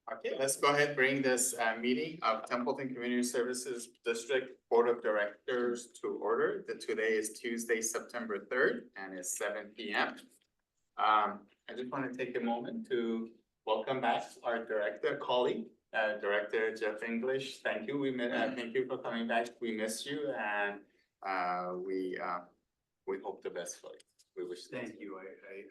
Okay, let's go ahead and bring this meeting of Templeton Community Services District Board of Directors to order. Today is Tuesday, September 3rd, and it's 7 p.m. I just want to take a moment to welcome back our director colleague, Director Jeff English. Thank you. Thank you for coming back. We miss you, and we hope the best for you. We wish. Thank you. I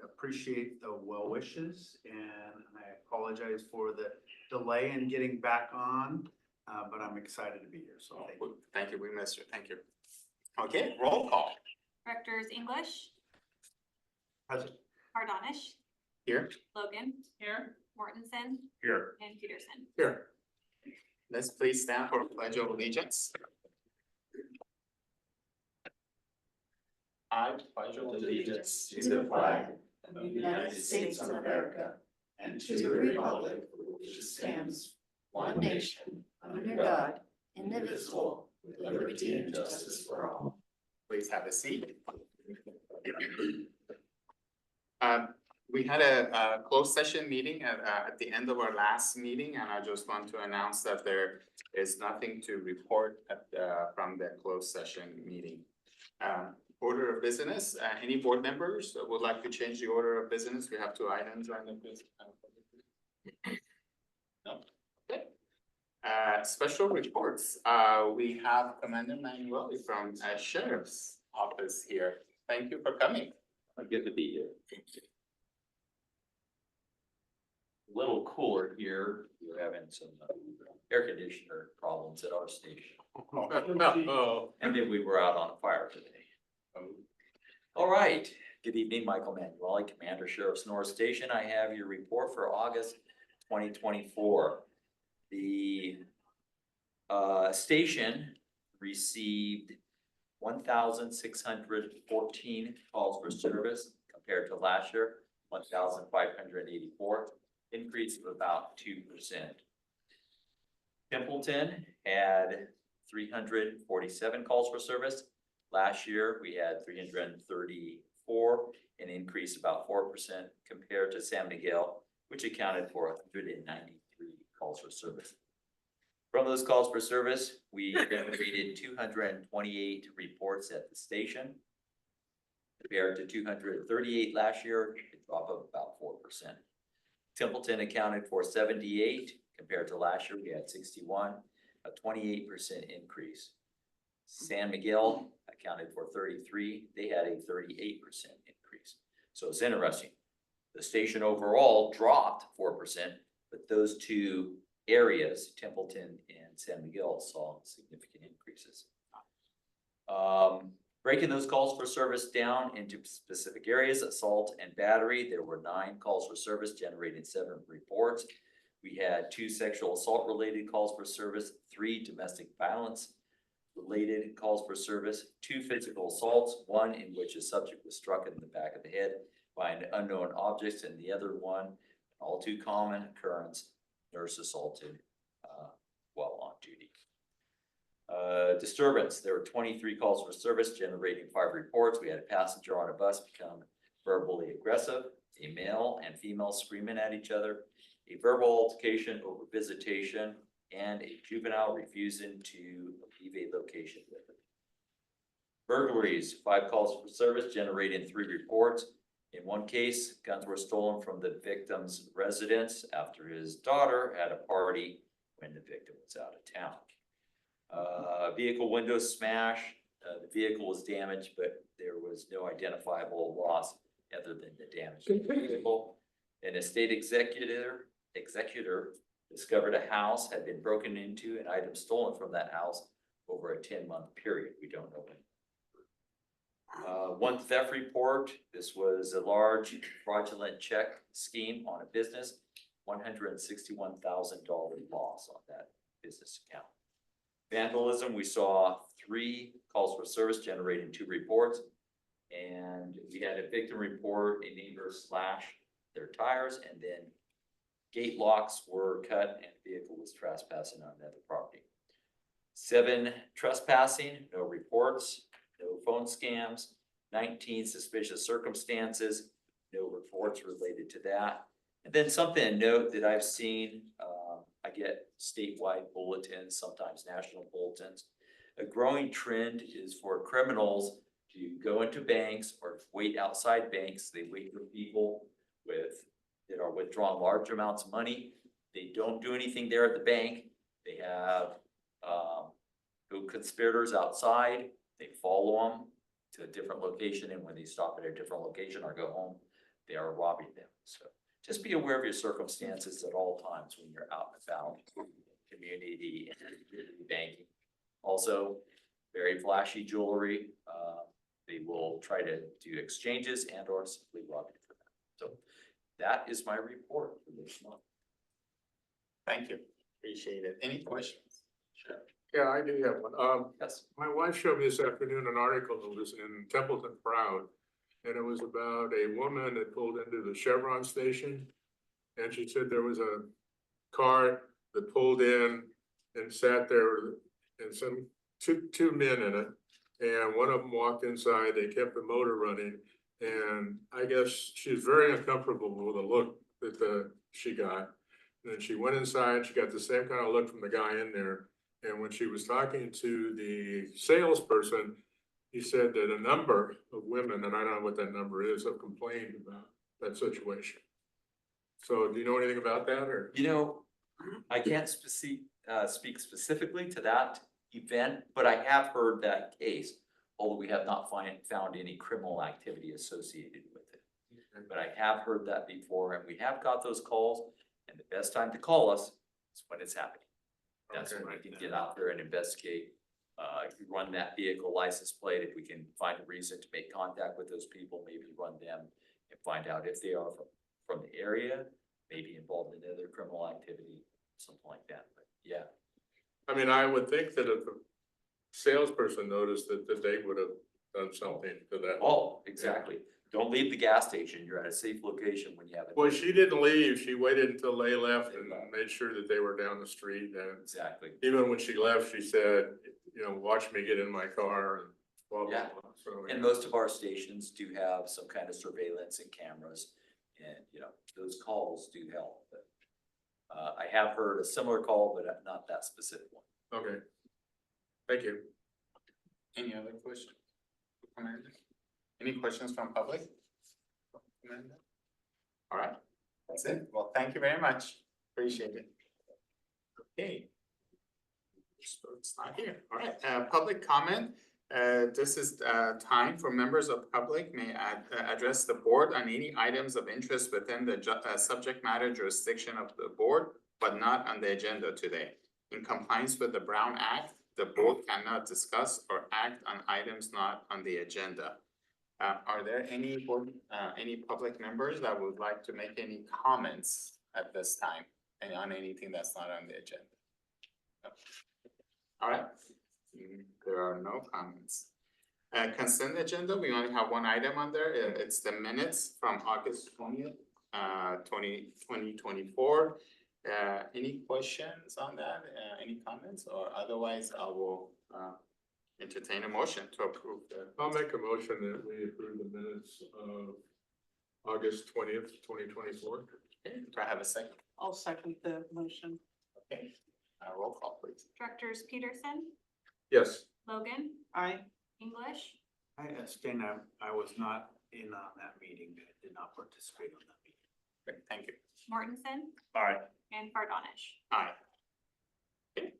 appreciate the well wishes, and I apologize for the delay in getting back on, but I'm excited to be here. So thank you. Thank you. We miss you. Thank you. Okay, roll call. Directors English, Present. Hardonish, Here. Logan. Here. Mortensen Here. and Peterson. Here. Let's please stand for Pledge of Allegiance. I pledge allegiance to the flag of the United States of America and to the republic which stands one nation under God, indivisible, with liberty and justice for all. Please have a seat. We had a closed session meeting at the end of our last meeting, and I just want to announce that there is nothing to report from the closed session meeting. Order of business, any board members that would like to change the order of business? We have 2 items on the business. No. Okay. Special reports. We have Commander Manuel from Sheriff's Office here. Thank you for coming. Good to be here. A little cooler here. We're having some air conditioner problems at our station. Oh. And then we were out on a fire today. All right. Good evening, Michael Manueli, Commander Sheriff's North Station. I have your report for August 2024. The station received 1,614 calls for service compared to last year, 1,584, increase of about 2%. Templeton had 347 calls for service. Last year, we had 334, an increase about 4% compared to San Miguel, which accounted for 193 calls for service. From those calls for service, we generated 228 reports at the station, compared to 238 last year, a drop of about 4%. Templeton accounted for 78, compared to last year, we had 61, a 28% increase. San Miguel accounted for 33, they had a 38% increase. So it's interesting. The station overall dropped 4%, but those 2 areas, Templeton and San Miguel, saw significant increases. Breaking those calls for service down into specific areas, assault and battery, there were 9 calls for service, generating 7 reports. We had 2 sexual assault related calls for service, 3 domestic violence related calls for service, 2 physical assaults, 1 in which a subject was struck in the back of the head by an unknown object, and the other one, all too common occurrence, nurse assaulted while on duty. Disturbance, there were 23 calls for service, generating 5 reports. We had a passenger on a bus become verbally aggressive, a male and female screaming at each other, a verbal altercation over visitation, and a juvenile refusing to leave a location with it. Burglaries, 5 calls for service, generating 3 reports. In one case, guns were stolen from the victim's residence after his daughter had a party when the victim was out of town. Vehicle windows smashed. The vehicle was damaged, but there was no identifiable loss other than the damage to the vehicle. An estate executor discovered a house had been broken into and items stolen from that house over a 10-month period. We don't know when. 1 theft report. This was a large fraudulent check scheme on a business, $161,000 loss on that business account. Vandalism, we saw 3 calls for service, generating 2 reports, and we had a victim report, a neighbor slashed their tires, and then gate locks were cut and the vehicle was trespassing on another property. 7 trespassing, no reports, no phone scams. 19 suspicious circumstances, no reports related to that. And then something to note that I've seen, I get statewide bulletins, sometimes national bulletins. A growing trend is for criminals to go into banks or wait outside banks. They wait for people that are withdrawing large amounts of money. They don't do anything there at the bank. They have, conspirators outside. They follow them to a different location, and when they stop at a different location or go home, they are robbing them. So just be aware of your circumstances at all times when you're out and about, community and banking. Also, very flashy jewelry. They will try to do exchanges and or simply rob you for that. So that is my report for this month. Thank you, appreciate it. Any questions? Sure. Yeah, I do have one. Yes. My wife showed me this afternoon an article that was in Templeton Proud. And it was about a woman that pulled into the Chevron station. And she said there was a car that pulled in and sat there and two men in it. And one of them walked inside, they kept the motor running. And I guess she's very uncomfortable with the look that she got. And then she went inside, she got the same kind of look from the guy in there. And when she was talking to the salesperson, he said that a number of women, and I don't know what that number is, have complained about that situation. So do you know anything about that, or? You know, I can't speak specifically to that event, but I have heard that case, although we have not found any criminal activity associated with it. But I have heard that before, and we have got those calls, and the best time to call us is when it's happening. That's Okay. when I can get out there and investigate. If you run that vehicle license plate, if we can find a reason to make contact with those people, maybe run them and find out if they are from the area, maybe involved in other criminal activity, something like that, but yeah. I mean, I would think that if a salesperson noticed that they would have done something to that. Oh, exactly. Don't leave the gas station. You're at a safe location when you have it. Well, she didn't leave. She waited until they left and made sure that they were down the street. And Exactly. even when she left, she said, you know, watch me get in my car and blah, blah, Yeah. blah. So, And most of our stations do have some kind of surveillance and cameras, and, you know, those calls do help, but I have heard a similar call, but not that specific one. okay. Thank you. Any other questions? Amanda? Any questions from public? Amanda? All right, that's it. Well, thank you very much. Appreciate it. Okay. So it's not here. All right, public comment. This is time for members of public may address the board on any items of interest within the subject matter jurisdiction of the board, but not on the agenda today. In compliance with the Brown Act, the board cannot discuss or act on items not on the agenda. Are there any public members that would like to make any comments at this time and on anything that's not on the agenda? No. All right, there are no comments. Consent agenda, we only have one item on there. It's the minutes from August 20th, 2024. Any questions on that? Any comments, or otherwise I will entertain a motion to approve the. I'll make a motion that we approve the minutes of August 20th, 2024. Okay, do I have a second? I'll second the motion. Okay, roll call please. Directors Peterson, Yes. Logan, Aye. English, I abstain. I was not in on that meeting. I did not participate on that meeting. Great, thank you. Mortensen, All right. and Fardonish. Aye. Okay.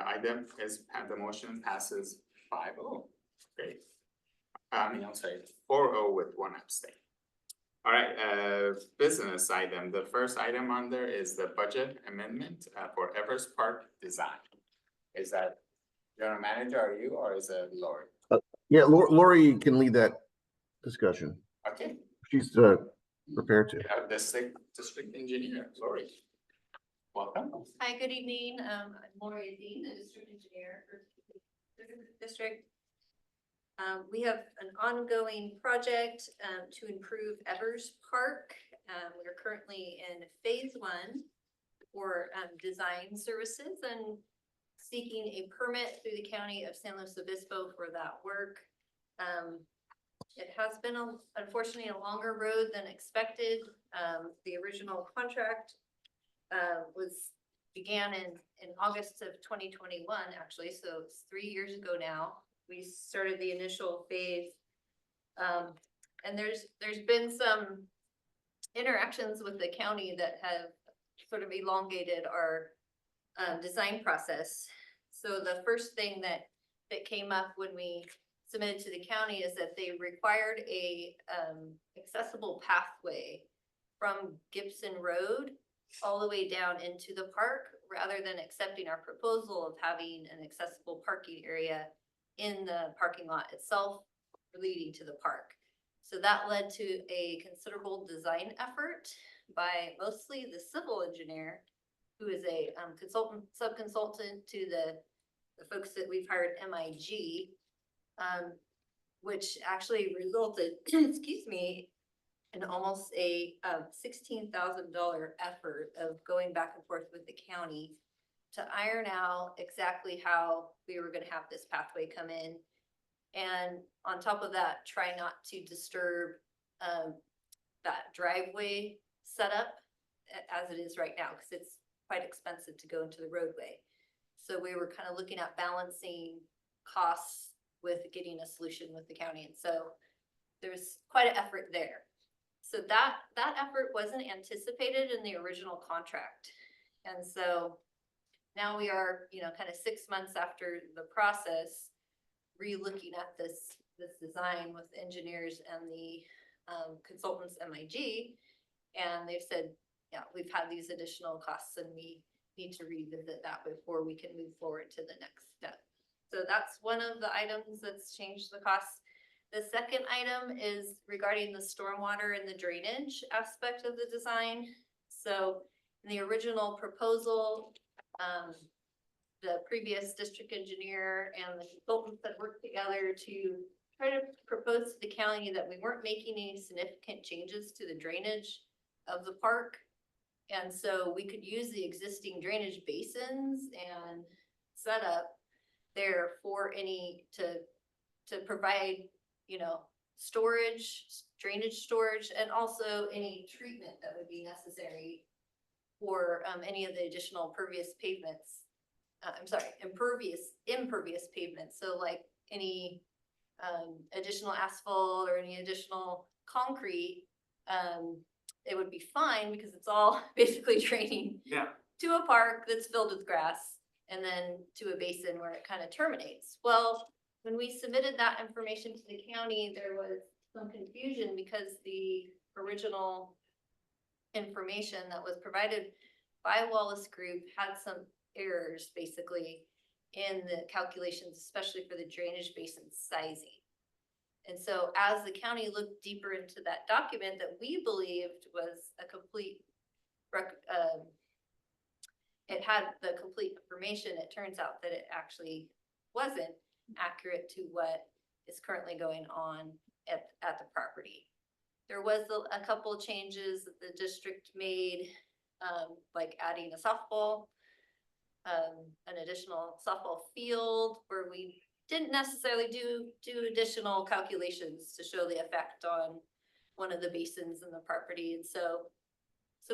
Item is, the motion passes 5-0. Great. I'm sorry, 4-0 with one abstain. All right, business item. The first item on there is the budget amendment for Evers Park Design. Is that general manager, are you, or is it Lori? Yeah, Lori can lead that discussion. Okay, She's prepared to. we have district engineer, Lori. Welcome. Hi, good evening. I'm Lori Dean, the district engineer for the district. We have an ongoing project to improve Evers Park. We are currently in phase 1 for design services, and seeking a permit through the county of San Luis Obispo for that work. It has been unfortunately a longer road than expected. The original contract began in August of 2021, actually, so it's 3 years ago now. We started the initial phase. And there's been some interactions with the county that have sort of elongated our design process. So the first thing that came up when we submitted to the county is that they required a accessible pathway from Gibson Road all the way down into the park, rather than accepting our proposal of having an accessible parking area in the parking lot itself leading to the park. So that led to a considerable design effort by mostly the civil engineer, who is a consultant, sub-consultant to the folks that we've hired, MIG, which actually resulted, excuse me, in almost a $16,000 effort of going back and forth with the county to iron out exactly how we were gonna have this pathway come in. And on top of that, try not to disturb that driveway setup as it is right now, because it's quite expensive to go into the roadway. So we were kind of looking at balancing costs with getting a solution with the county. And so there's quite an effort there. So that effort wasn't anticipated in the original contract. And so now we are, kind of 6 months after the process, re-looking at this design with engineers and the consultants, MIG, and they've said, yeah, we've had these additional costs and we need to revisit that before we can move forward to the next step. So that's one of the items that's changed the costs. The second item is regarding the stormwater and the drainage aspect of the design. So in the original proposal, the previous district engineer and the consultants that worked together to try to propose to the county that we weren't making any significant changes to the drainage of the park. And so we could use the existing drainage basins and set up there for to provide, storage, drainage storage, and also any treatment that would be necessary for any of the additional pervious pavements. Impervious pavements. So like any additional asphalt or any additional concrete, it would be fine because it's all basically draining to a park that's filled with grass and then to a basin where it kind of terminates. Well, when we submitted that information to the county, there was some confusion because the original information that was provided by Wallace Group had some errors basically in the calculations, especially for the drainage basin sizing. And so as the county looked deeper into that document that we believed was a complete, it had the complete information, it turns out that it actually wasn't accurate to what is currently going on at the property. There was a couple of changes that the district made, like adding a softball, an additional softball field where we didn't necessarily do additional calculations to show the effect on one of the basins in the property. And so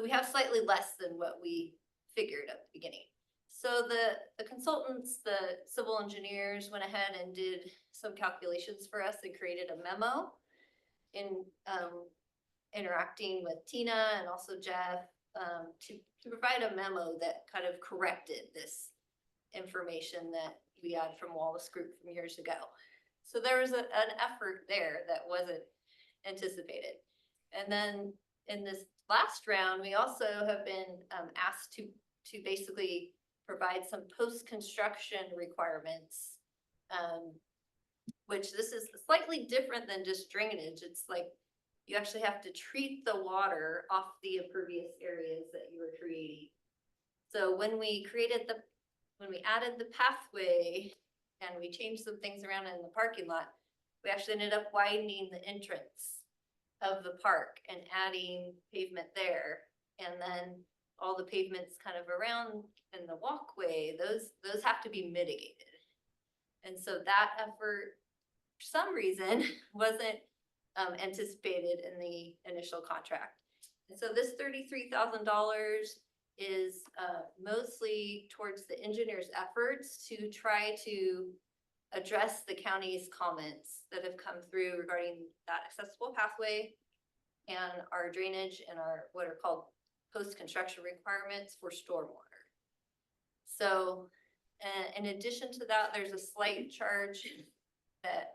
we have slightly less than what we figured at the beginning. So the consultants, the civil engineers went ahead and did some calculations for us and created a memo in interacting with Tina and also Jeff to provide a memo that kind of corrected this information that we had from Wallace Group from years ago. So there was an effort there that wasn't anticipated. And then in this last round, we also have been asked to basically provide some post-construction requirements, which this is slightly different than just drainage. It's like you actually have to treat the water off the impervious areas that you were creating. So when we added the pathway and we changed some things around in the parking lot, we actually ended up widening the entrance of the park and adding pavement there. And then all the pavements kind of around in the walkway, those have to be mitigated. And so that effort, for some reason, wasn't anticipated in the initial contract. And so this $33,000 is mostly towards the engineer's efforts to try to address the county's comments that have come through regarding that accessible pathway and our drainage and our what are called post-construction requirements for stormwater. So in addition to that, there's a slight charge that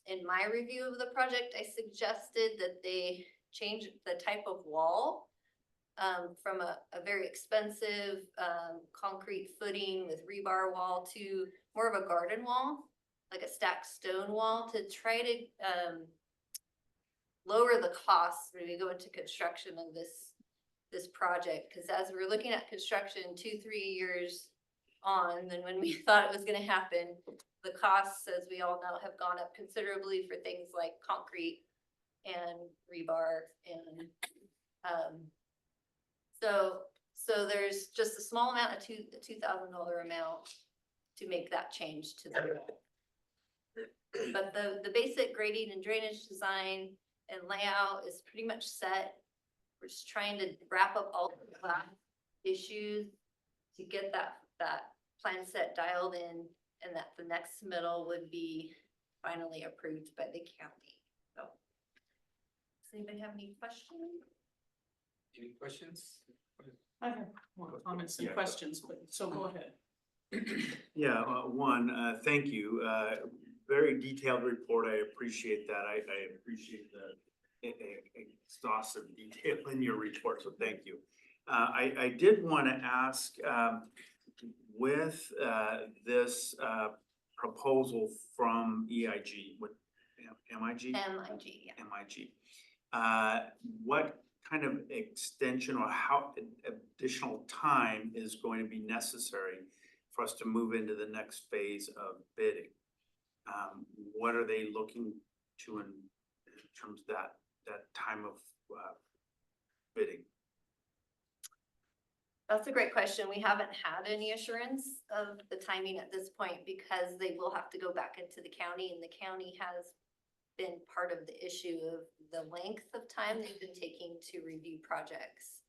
in my review of the project, I suggested that they change the type of wall from a very expensive concrete footing with rebar wall to more of a garden wall, like a stacked stone wall, to try to lower the costs when we go into construction of this project. Because as we're looking at construction 2-3 years on than when we thought it was going to happen, the costs, as we all know, have gone up considerably for things like concrete and rebar and so there's just a small amount of $2,000 amount to make that change to the road. But the basic grading and drainage design and layout is pretty much set. We're just trying to wrap up all the class issues to get that plan set dialed in, and that the next submittal would be finally approved by the county. So, does anybody have any questions? Any questions? I have more comments and Yeah. questions, but so go ahead. Yeah, thank you. Very detailed report. I appreciate that. I appreciate the exhaustive detail in your report, so thank you. I did want to ask, with this proposal from EIG, what, MIG? MIG, yeah. MIG. What kind of extension or how additional time is going to be necessary for us to move into the next phase of bidding? What are they looking to in terms of that time of bidding? That's a great question. We haven't had any assurance of the timing at this point because they will have to go back into the county, and the county has been part of the issue of the length of time they've been taking to review projects.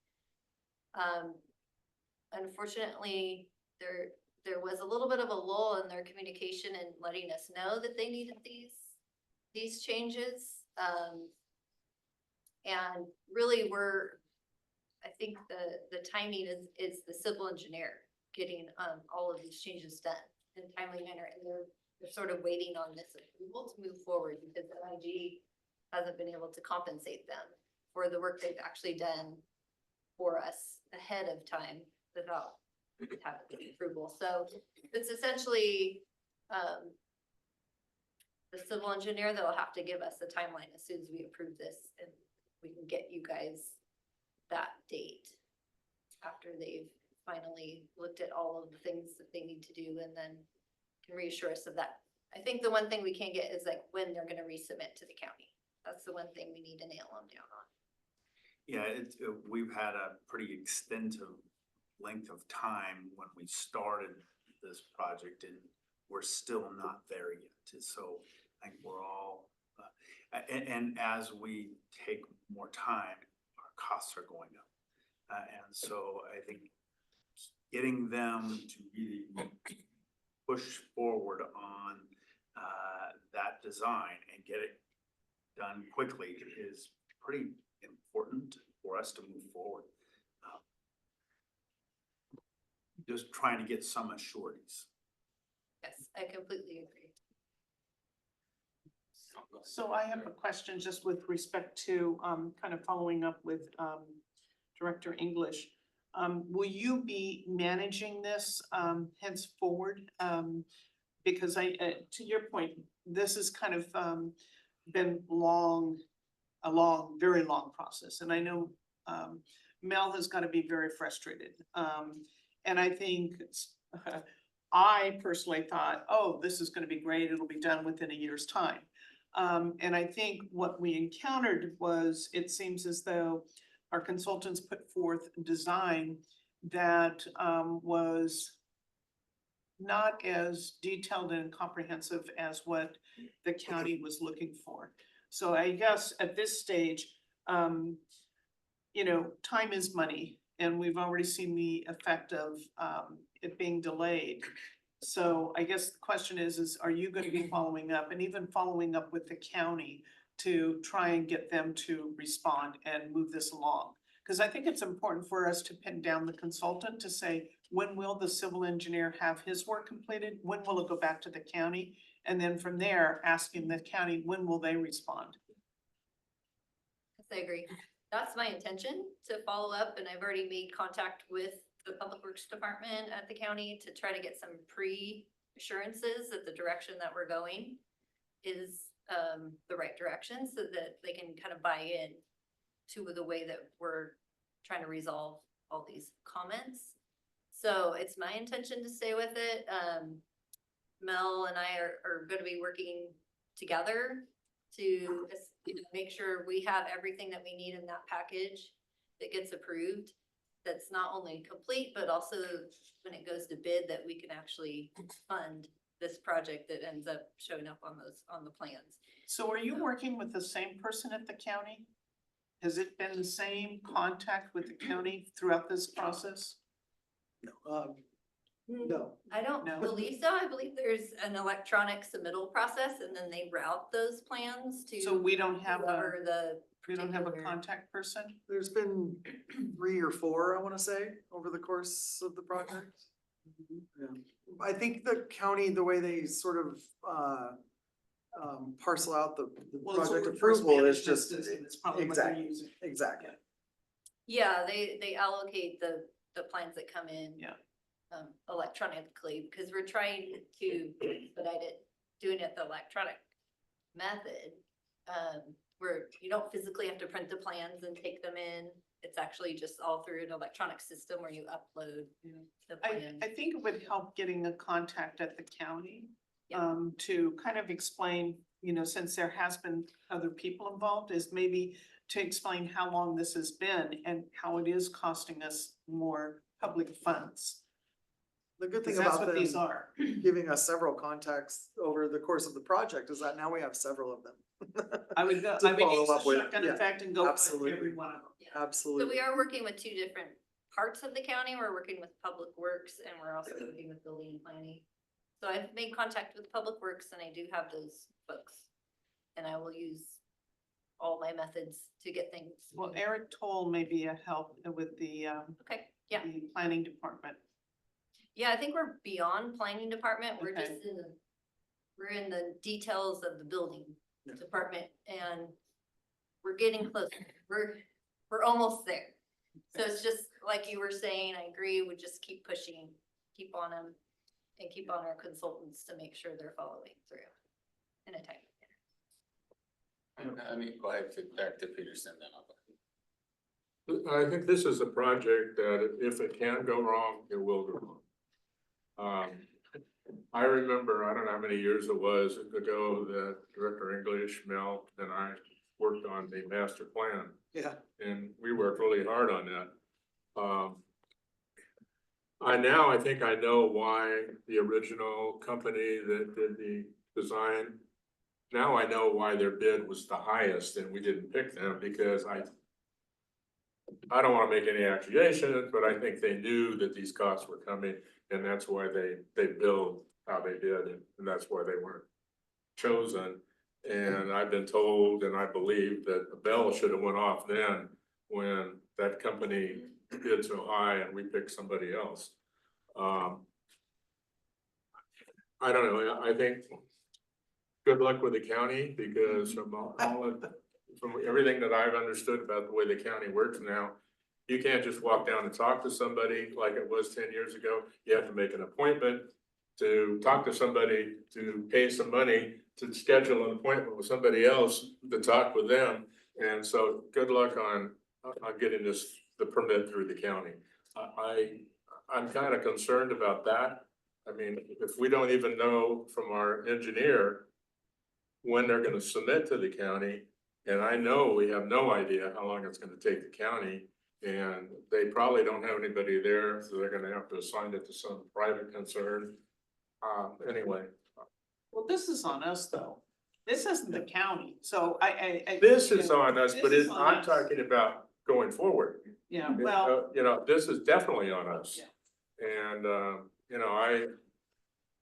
Unfortunately, there was a little bit of a lull in their communication and letting us know that they needed these changes. And really I think the timing is the civil engineer getting all of these changes done in a timely manner, and they're sort of waiting on this approval to move forward because MIG hasn't been able to compensate them for the work they've actually done for us ahead of time without having the approval. So it's essentially the civil engineer that will have to give us a timeline as soon as we approve this, and we can get you guys that date after they've finally looked at all of the things that they need to do and then can reassure us of that. I think the one thing we can't get is like when they're gonna resubmit to the county. That's the one thing we need to nail them down on. Yeah, we've had a pretty extensive length of time when we started this project, and we're still not there yet. So I think we're all, and as we take more time, our costs are going up. And so I think getting them to really push forward on that design and get it done quickly is pretty important for us to move forward. Just trying to get some assurities. Yes, I completely agree. So I have a question just with respect to kind of following up with Director English. Will you be managing this henceforward? Because to your point, this has kind of been a very long process. And I know Mel has got to be very frustrated. And I think I personally thought, oh, this is going to be great. It'll be done within a year's time. And I think what we encountered was, it seems as though our consultants put forth a design that was not as detailed and comprehensive as what the county was looking for. So I guess at this stage, you know, time is money, and we've already seen the effect of it being delayed. So I guess the question is are you gonna be following up and even following up with the county to try and get them to respond and move this along? Cause I think it's important for us to pin down the consultant to say, when will the civil engineer have his work completed? When will it go back to the county? And then from there, asking the county, when will they respond? I agree. That's my intention, to follow up, and I've already made contact with the Public Works Department at the county to try to get some pre-assurances that the direction that we're going is the right direction, so that they can kind of buy in to the way that we're trying to resolve all these comments. So it's my intention to stay with it. Mel and I are gonna be working together to make sure we have everything that we need in that package that gets approved. That's not only complete, but also when it goes to bid, that we can actually fund this project that ends up showing up on the plans. So are you working with the same person at the county? Has it been the same contact with the county throughout this process? No. I don't No. believe so. I believe there's an electronic submittal process, and then they route those plans to So we don't have whoever the we don't have a particular- contact person? There's been 3 or 4, I wanna say, over the course of the project. Yeah. I think the county, the way they sort of, parcel out the Well, it's project a reverse approval is management just. system. It's probably what they're Exactly, using. exactly. Yeah, they allocate the plans that come in. Yeah. Electronically, because we're trying to expedite it, doing it the electronic method. Where you don't physically have to print the plans and take them in. It's actually just all through an electronic system where you upload the plans. I think it would help getting a contact at the county. Yeah. To kind of explain, you know, since there has been other people involved, is maybe to explain how long this has been and how it is costing us more public funds. The good 'Cause thing that's about what these them are. giving us several contacts over the course of the project is that now we have several of them. I would go, To I would follow use up the with, shotgun yeah, effect and go with absolutely. every one of them. Yeah. So Absolutely. we are working with 2 different parts of the county. We're working with Public Works, and we're also working with Building and Planning. So I've made contact with Public Works, and I do have those folks. And I will use all my methods to get things. Well, Eric Toll may be a help with the Okay, yeah. the planning department. Yeah, I think we're beyond planning department. We're Okay. just we're in the details of the building Yeah. department, and we're getting close. We're almost there. So it's just like you were saying, I agree, we just keep pushing, keep on them, and keep on our consultants to make sure they're following through in a timely manner. I mean, go ahead to Director Peterson then. I think this is a project that if it can go wrong, it will go wrong. I remember, I don't know how many years it was ago that Director English, Mel, and I worked on the master plan, Yeah. and we worked really hard on that. I think I know why the original company that did the design. Now I know why their bid was the highest and we didn't pick them, because I don't wanna make any accusations, but I think they knew that these costs were coming, and that's why they billed how they did, and that's why they weren't chosen. And I've been told, and I believe that the bell should have went off then, when that company bid so high and we picked somebody else. I don't know, I think good luck with the county, because from everything that I've understood about the way the county works now, you can't just walk down and talk to somebody like it was 10 years ago. You have to make an appointment to talk to somebody, to pay some money, to schedule an appointment with somebody else to talk with them. And so good luck on getting the permit through the county. I'm kind of concerned about that. I mean, if we don't even know from our engineer when they're gonna submit to the county, And I know we have no idea how long it's gonna take the county, and they probably don't have anybody there, so they're gonna have to assign it to some private concern. Anyway, Well, this is on us, though. This isn't the county, so I. this is on us, but This is it's, on I'm us. talking about going forward. Yeah, well, You know, this is definitely on us. Yeah. And, you know, I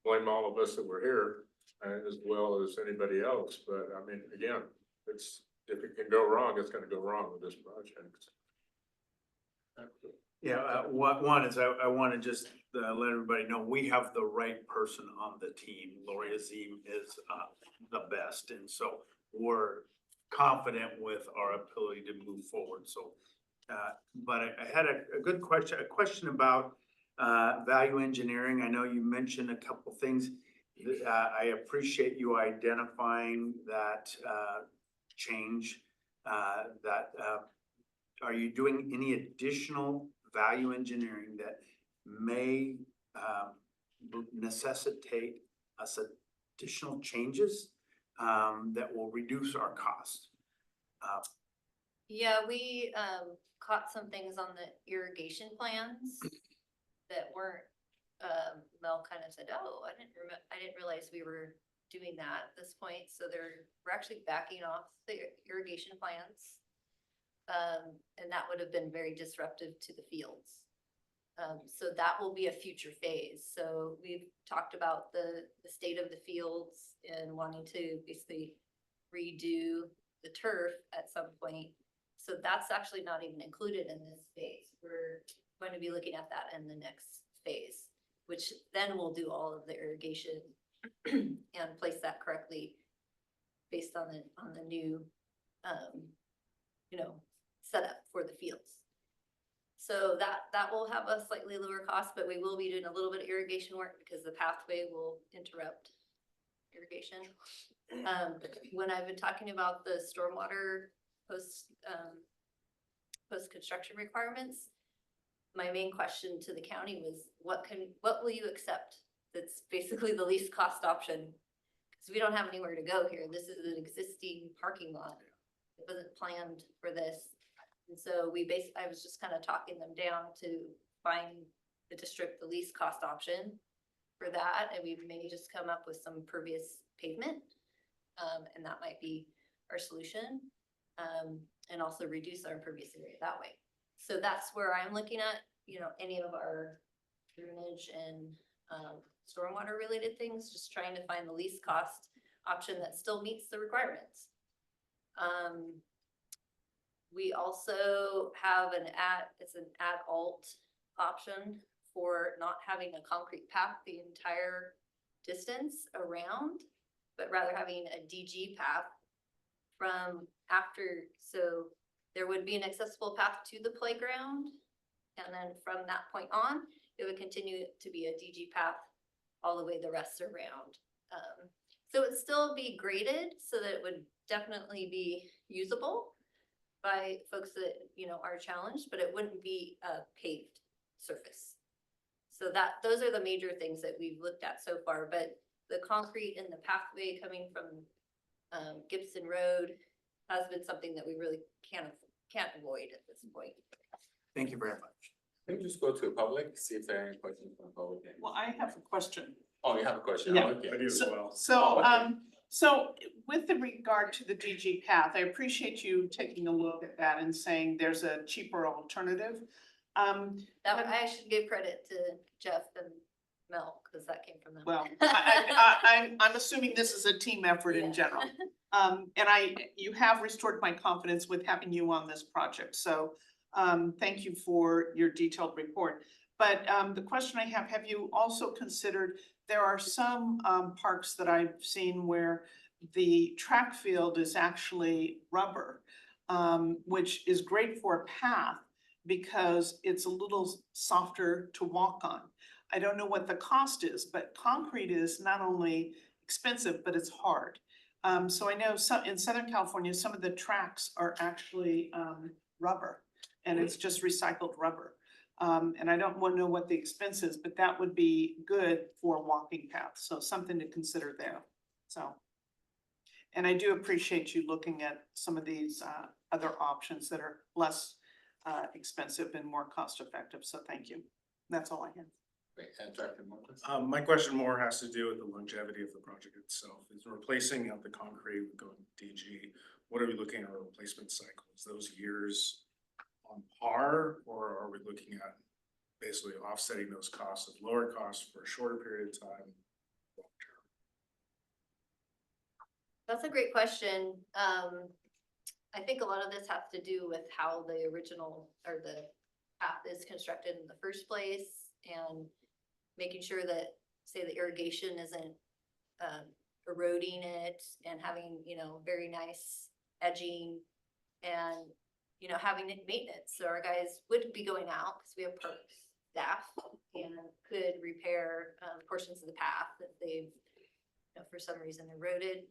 blame all of us that were here as well as anybody else, but I mean, again, it's, if it can go wrong, it's gonna go wrong with this project. Yeah, one is I wanna just let everybody know, we have the right person on the team. Lori Azim is the best, and so we're confident with our ability to move forward, so. But I had a good question, a question about value engineering. I know you mentioned a couple things. I appreciate you identifying that change, are you doing any additional value engineering that may necessitate us additional changes that will reduce our cost? Yeah, we caught some things on the irrigation plans that weren't, Mel kind of said, oh, I didn't realize we were doing that at this point, so we're actually backing off the irrigation plans. And that would have been very disruptive to the fields. So that will be a future phase. So we've talked about the state of the fields and wanting to basically redo the turf at some point. So that's actually not even included in this phase. We're going to be looking at that in the next phase, which then we'll do all of the irrigation and place that correctly based on the new, you know, setup for the fields. So that will have a slightly lower cost, but we will be doing a little bit of irrigation work because the pathway will interrupt irrigation. When I've been talking about the stormwater post-construction requirements, my main question to the county was, what will you accept? That's basically the least cost option. Because we don't have anywhere to go here. This is an existing parking lot. It wasn't planned for this. And so I was just kind of talking them down to find the district the least cost option for that. And we may just come up with some pervious pavement. And that might be our solution. And also reduce our impervious area that way. So that's where I'm looking at, you know, any of our drainage and stormwater related things, just trying to find the least cost option that still meets the requirements. We also have it's an add alt option for not having a concrete path the entire distance around, but rather having a DG path from after, so there would be an accessible path to the playground. And then from that point on, it would continue to be a DG path all the way the rest around. So it'd still be graded so that it would definitely be usable by folks that, you know, are challenged, but it wouldn't be a paved surface. So those are the major things that we've looked at so far, but the concrete and the pathway coming from Gibson Road has been something that we really can't avoid at this point. Thank you very much. Can we just go to the public, see if there are any questions from the public? well, I have a question. Oh, you have a question? Yeah. Okay. So with the regard to the DG path, I appreciate you taking a look at that and saying there's a cheaper alternative. That I should give credit to Jeff and Mel, because that came from them. Well, I'm assuming this is a team effort in Yeah. general. You have restored my confidence with having you on this project, so thank you for your detailed report. But the question I have you also considered, there are some parks that I've seen where the track field is actually rubber, which is great for a path because it's a little softer to walk on. I don't know what the cost is, but concrete is not only expensive, but it's hard. So I know in Southern California, some of the tracks are actually rubber, and it's just recycled rubber. And I don't want to know what the expense is, but that would be good for walking paths. So something to consider there. So, And I do appreciate you looking at some of these other options that are less expensive and more cost effective, so thank you. That's all I have. Wait, Director Morris? My question more has to do with the longevity of the project itself. Is replacing out the concrete, going DG, what are we looking at a replacement cycle? Is those years on par, or are we looking at basically offsetting those costs of lower costs for a shorter period of time? Long term? That's a great question. I think a lot of this has to do with how the original or the path is constructed in the first place and making sure that, say, the irrigation isn't eroding it and having, you know, very nice edging and, you know, having it maintenance. So our guys would be going out because we have park staff and could repair portions of the path that they've, you know, for some reason eroded.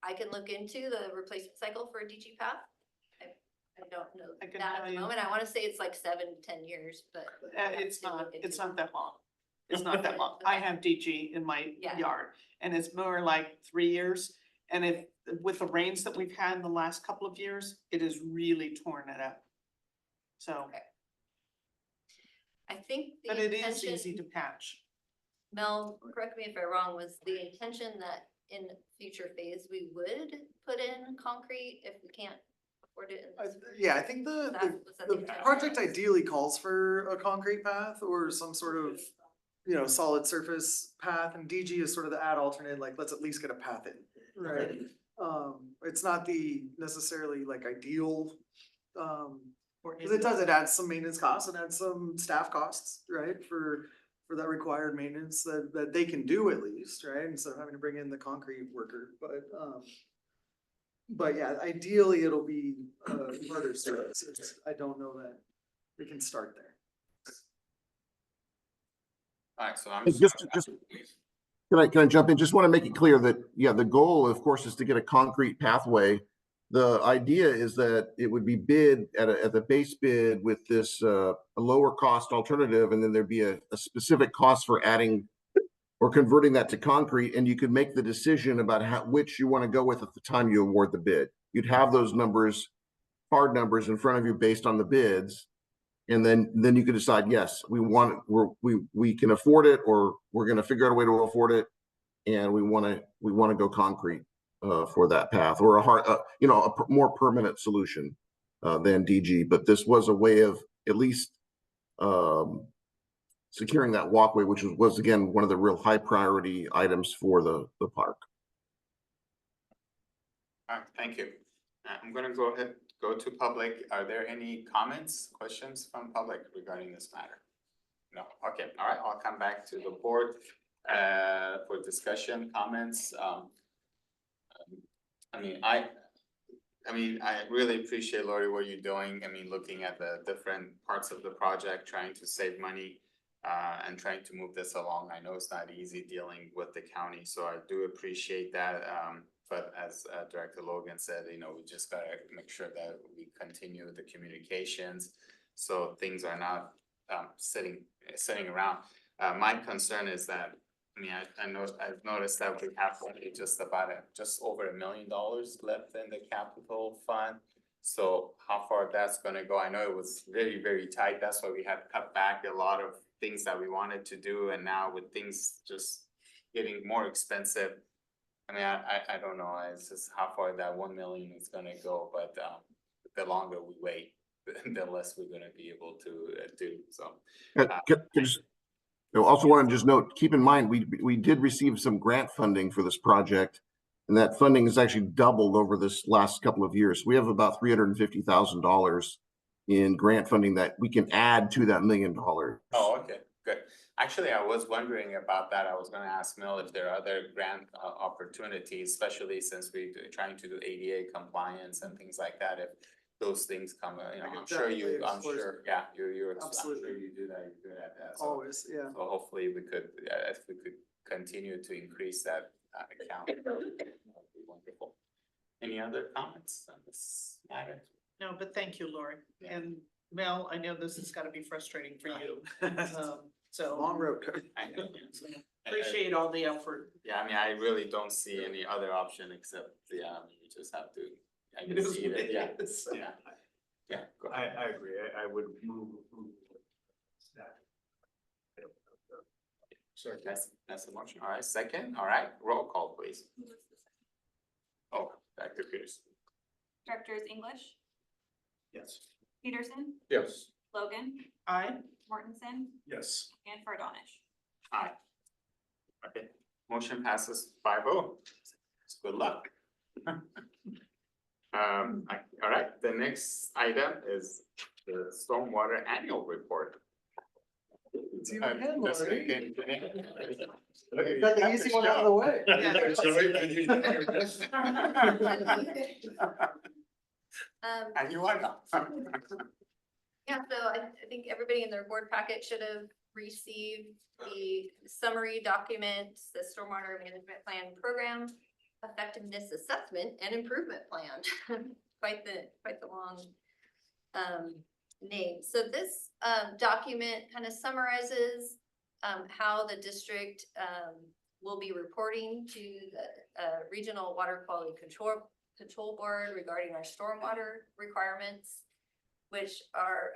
I can look into the replacement cycle for a DG path. I don't know I can that tell at the you- moment. I want to say it's like 7 to 10 years, but. I'd have It's to look not, it's into not that long. It's not that long. I have DG in my Yeah. yard and it's more like 3 years. And if, with the rains that we've had in the last couple of years, it has really torn it up. So, Okay. I think but the it is easy intention, to patch. Mel, correct me if I'm wrong, was the intention that in future phase, we would put in concrete if we can't afford it in this? Yeah, I think Was that the the intention? project ideally calls for a concrete path or some sort of, you know, solid surface path, and DG is sort of the ad alternate, like, let's at least get a path in, right? It's not the necessarily like ideal, cause it adds some maintenance costs and adds some staff costs, right? For that required maintenance that they can do at least, right? Instead of having to bring in the concrete worker, but yeah, ideally it'll be further services. I don't know that we can start there. Alright, so I'm Hey, just- Can I jump in? Just want to make it clear that, yeah, the goal, of course, is to get a concrete pathway. The idea is that it would be bid at the base bid with this a lower cost alternative, and then there'd be a specific cost for adding or converting that to concrete, and you could make the decision about which you want to go with at the time you award the bid. You'd have those numbers, hard numbers in front of you based on the bids. And then you could decide, yes, we can afford it, or we're going to figure out a way to afford it, and we want to go concrete for that path, or a more permanent solution than DG. But this was a way of at least securing that walkway, which was again one of the real high priority items for the park. Alright, thank you. I'm gonna go to public. Are there any comments, questions from public regarding this matter? No, okay, alright, I'll come back to the board for discussion, comments. I really appreciate, Lori, what you're doing. Looking at the different parts of the project, trying to save money and trying to move this along. I know it's not easy dealing with the county, so I do appreciate that. But as Director Logan said, we just gotta make sure that we continue the communications so things are not sitting around. My concern is that, I've noticed that we have only just over $1 million left in the capital fund. So how far that's gonna go, I know it was very, very tight. That's why we had to cut back a lot of things that we wanted to do, and now with things just getting more expensive, I don't know, it's just how far that 1 million is gonna go, but the longer we wait, the less we're gonna be able to do, so. I also want to just note, keep in mind, we did receive some grant funding for this project, and that funding has actually doubled over this last couple of years. We have about $350,000 in grant funding that we can add to that $1 million. Oh, okay, good. Actually, I was wondering about that. I was gonna ask Mel if there are other grant opportunities, especially since we're trying to do ADA compliance and things like that. If those things come, I'm sure you do that, you're good at that. So Always, yeah. so hopefully if we could continue to increase that account, that would be wonderful. Any other comments on this matter? No, but thank you, Lori. Yeah. And Mel, I know this has gotta be frustrating for you, so. Long road. I know. Appreciate all the effort. Yeah, I mean, I really don't see any other option except, yeah, you just have to, I It can is see what that, it yeah, is. yeah. Yeah, go ahead. I agree. I would move approval. Staff. Sure, that's a motion. All right, second, all right, roll call, please. Oh, Dr. Peters. Directors English, Yes. Peterson, Yes. Logan, Aye. Mortensen, Yes. and Fardonish. Aye. Okay, motion passes 5-0. Good luck. All right, the next item is the stormwater annual report. It's in my hand, Just Lori. kidding. Got the easy one out of the way. And you are not. Yeah, so I think everybody in their board packet should have received the summary documents, the stormwater management plan program, effectiveness assessment and improvement plan. Quite the long name. So this document kind of summarizes how the district will be reporting to the Regional Water Quality Control Board regarding our stormwater requirements, which are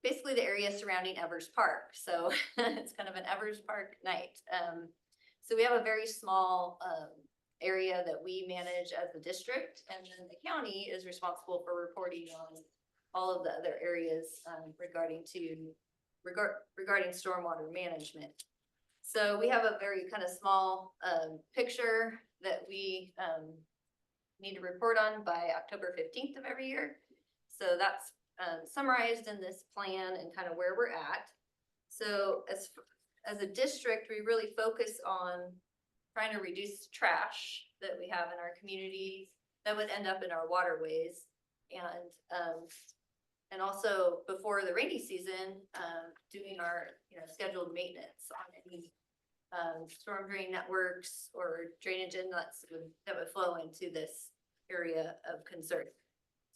basically the area surrounding Evers Park. So it's kind of an Evers Park night. So we have a very small area that we manage as the district, and then the county is responsible for reporting on all of the other areas regarding stormwater management. So we have a very kind of small picture that we need to report on by October 15th of every year. So that's summarized in this plan and kind of where we're at. So as a district, we really focus on trying to reduce trash that we have in our communities that would end up in our waterways. And also before the rainy season, doing our scheduled maintenance on any storm drain networks or drainage inlets that would flow into this area of concern.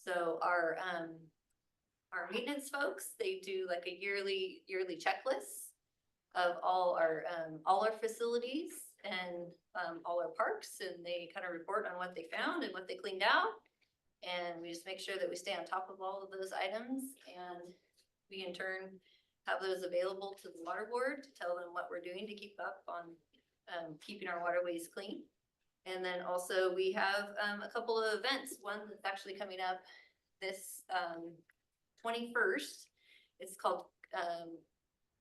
So our maintenance folks, they do like a yearly checklist of all our facilities and all our parks, and they kind of report on what they found and what they cleaned out. And we just make sure that we stay on top of all of those items, and we in turn have those available to the water board to tell them what we're doing to keep up on keeping our waterways clean. And then also we have a couple of events, one that's actually coming up this 21st. It's called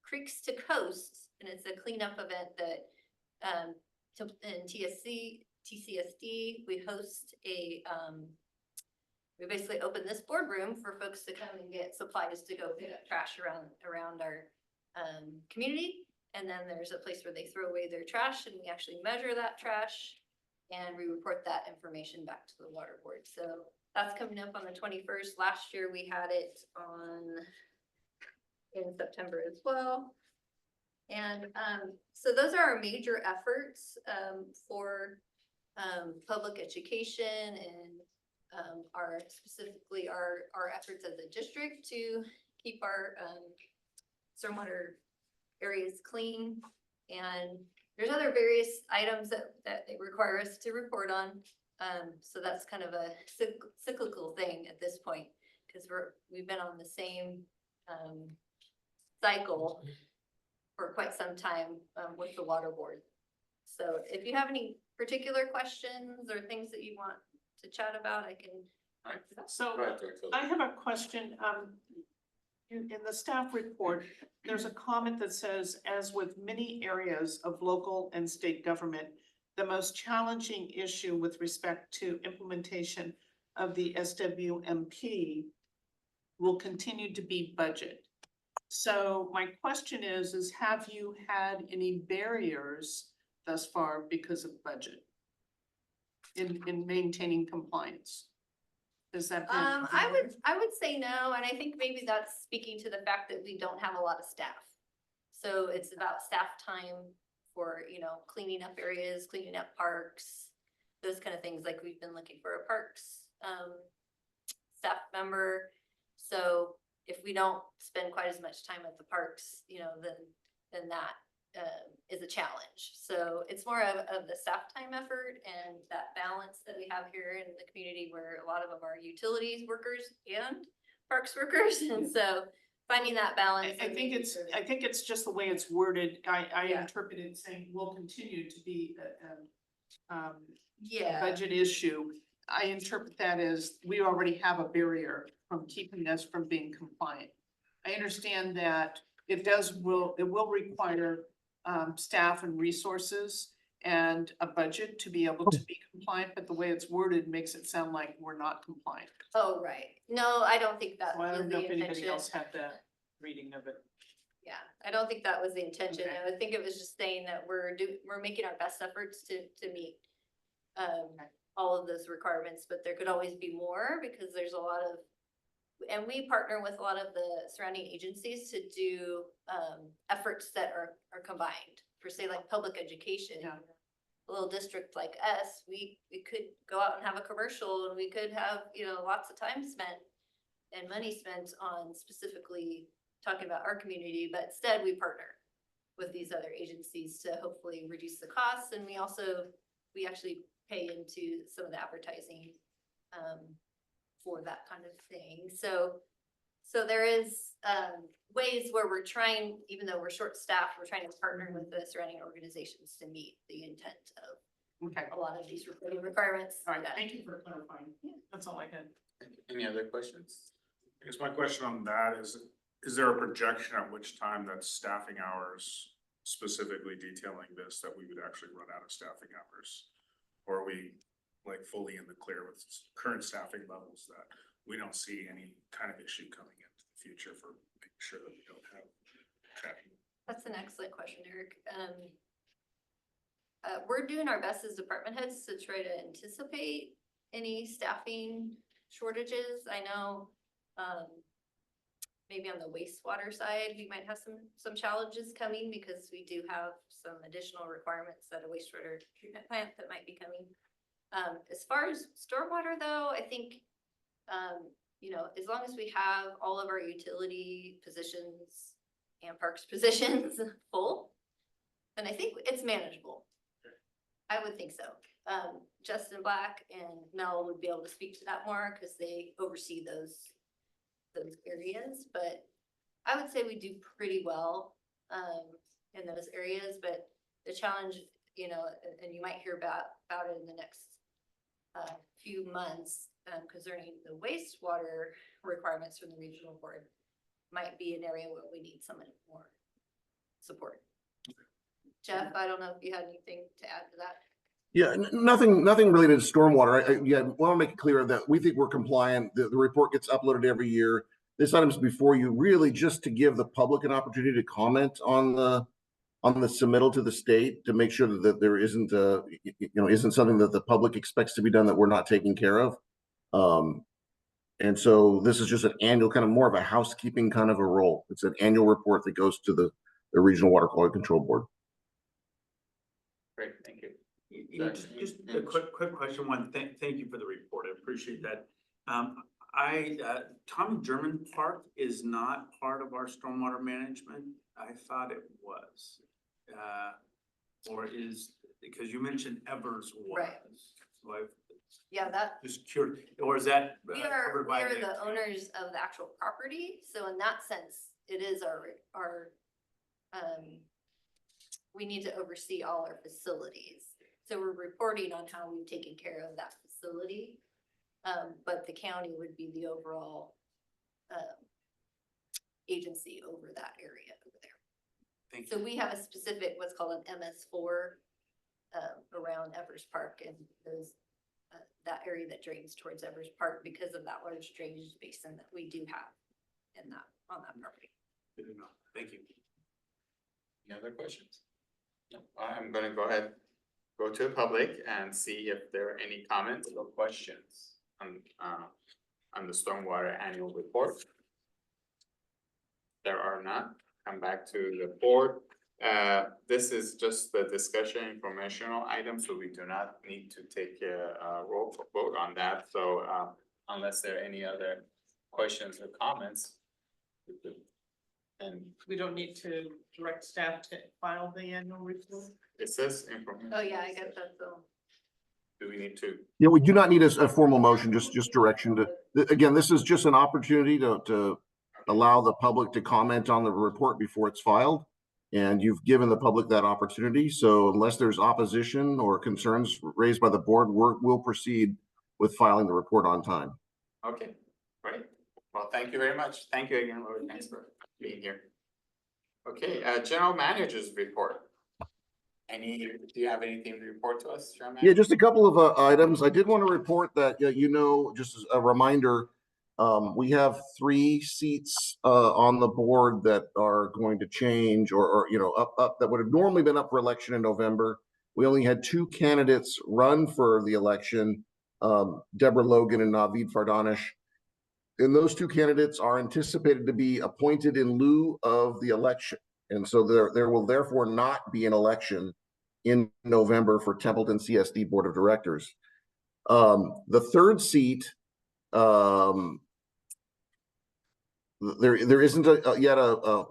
Creeks to Coast, and it's a cleanup event that in TCSD, we host we basically open this boardroom for folks to come and get supplies to go pick up trash around our community. And then there's a place where they throw away their trash, and we actually measure that trash and we report that information back to the water board. So that's coming up on the 21st. Last year we had it in September as well. And so those are our major efforts for public education and specifically our efforts as a district to keep our stormwater areas clean. And there's other various items that they require us to report on. So that's kind of a cyclical thing at this point, because we've been on the same cycle for quite some time with the water board. So if you have any particular questions or things that you want to chat about, I can. So I have a question. In the staff report, there's a comment that says, as with many areas of local and state government, the most challenging issue with respect to implementation of the SWMP will continue to be budget. So my question is have you had any barriers thus far because of budget in maintaining compliance? Is that? I would say no, and I think maybe that's speaking to the fact that we don't have a lot of staff. So it's about staff time for, cleaning up areas, cleaning up parks, those kind of things. Like we've been looking for a parks staff member. So if we don't spend quite as much time at the parks, you know, then that is a challenge. So it's more of the staff time effort and that balance that we have here in the community where a lot of them are utilities workers and parks workers. And so finding that balance. I and think making it's, sure that- I think it's just the way it's worded. I Yeah. interpreted it saying will continue to be a Yeah, budget issue. I interpret that as we already have a barrier from keeping us from being compliant. I understand that it will require staff and resources and a budget to be able to be compliant, but the way it's worded makes it sound like we're not compliant. oh, right. No, I don't think that So I was don't know the if anybody intention. else had that reading of it. Yeah, I don't think that was the intention. Okay. I would think it was just saying that we're making our best efforts to meet all of those requirements, but there could always be more because there's a lot of, and we partner with a lot of the surrounding agencies to do efforts that are combined for say like public education. Yeah. A little district like us, we could go out and have a commercial and we could have, you know, lots of time spent and money spent on specifically talking about our community, but instead we partner with these other agencies to hopefully reduce the costs. And we actually pay into some of the advertising for that kind of thing. So there is ways where we're trying, even though we're short-staffed, we're trying to partner with the surrounding organizations to meet the intent of Okay, a lot of these reporting requirements. all right, Yeah. thank you for clarifying. That's all I had. Any other questions? I guess my question on that is there a projection at which time that staffing hours, specifically detailing this, that we would actually run out of staffing hours? Or are we like fully in the clear with current staffing levels that we don't see any kind of issue coming into the future for making sure that we don't have traffic? That's an excellent question, Eric. We're doing our best as department heads to try to anticipate any staffing shortages. I know, maybe on the wastewater side, we might have some challenges coming because we do have some additional requirements at a wastewater treatment plant that might be coming. As far as stormwater though, I think, you know, as long as we have all of our utility positions and parks positions full, then I think it's manageable. I would think so. Justin Black and Mel would be able to speak to that more because they oversee those areas, but I would say we do pretty well in those areas, but the challenge, you know, and you might hear about it in the next few months concerning the wastewater requirements from the regional board might be an area where we need some more support. Jeff, I don't know if you had anything to add to that. Yeah, nothing related to stormwater. I want to make it clear that we think we're compliant. The report gets uploaded every year. This item's before you really just to give the public an opportunity to comment on the submittal to the state to make sure that there isn't isn't something that the public expects to be done that we're not taking care of. And so this is just an annual kind of more of a housekeeping kind of a role. It's an annual report that goes to the Regional Water Quality Control Board. Great, thank you. Just a quick question. Thank you for the report. I appreciate that. Tommy German Park is not part of our stormwater management. I thought it was. Or is, because you mentioned Evers was. Right. So I Yeah, that, just curious, or is that we covered are by the owners of the actual property, so in that sense, it is our we need to oversee all our facilities. So we're reporting on how we've taken care of that facility. But the county would be the overall agency over that area over there. Thank So you. we have a specific, what's called an MS4 around Evers Park and those that area that drains towards Evers Park because of that large drainage basin that we do have on that property. Good to know. Thank you. Any other questions? No, I'm gonna go ahead, go to the public and see if there are any comments or questions on the stormwater annual report. There are none. Come back to the board. This is just the discussion informational item, so we do not need to take a roll vote on that. So unless there are any other questions or comments. And We don't need to direct staff to file the annual report. it says information. Oh, yeah, I get that, so. Do we need to? Yeah, we do not need a formal motion, just direction to, again, this is just an opportunity to allow the public to comment on the report before it's filed. And you've given the public that opportunity. So unless there's opposition or concerns raised by the board, we'll proceed with filing the report on time. Okay, great. Well, thank you very much. Thank you again, Lori. Thanks for being here. Okay, general managers report. Do you have anything to report to us, General Manager? Yeah, just a couple of items. I did want to report that, just as a reminder, we have 3 seats on the board that are going to change or up that would have normally been up for election in November. We only had 2 candidates run for the election, Deborah Logan and Naveed Fardanish. And those 2 candidates are anticipated to be appointed in lieu of the election. And so there will therefore not be an election in November for Templeton CSD Board of Directors. The 3rd seat, there isn't yet a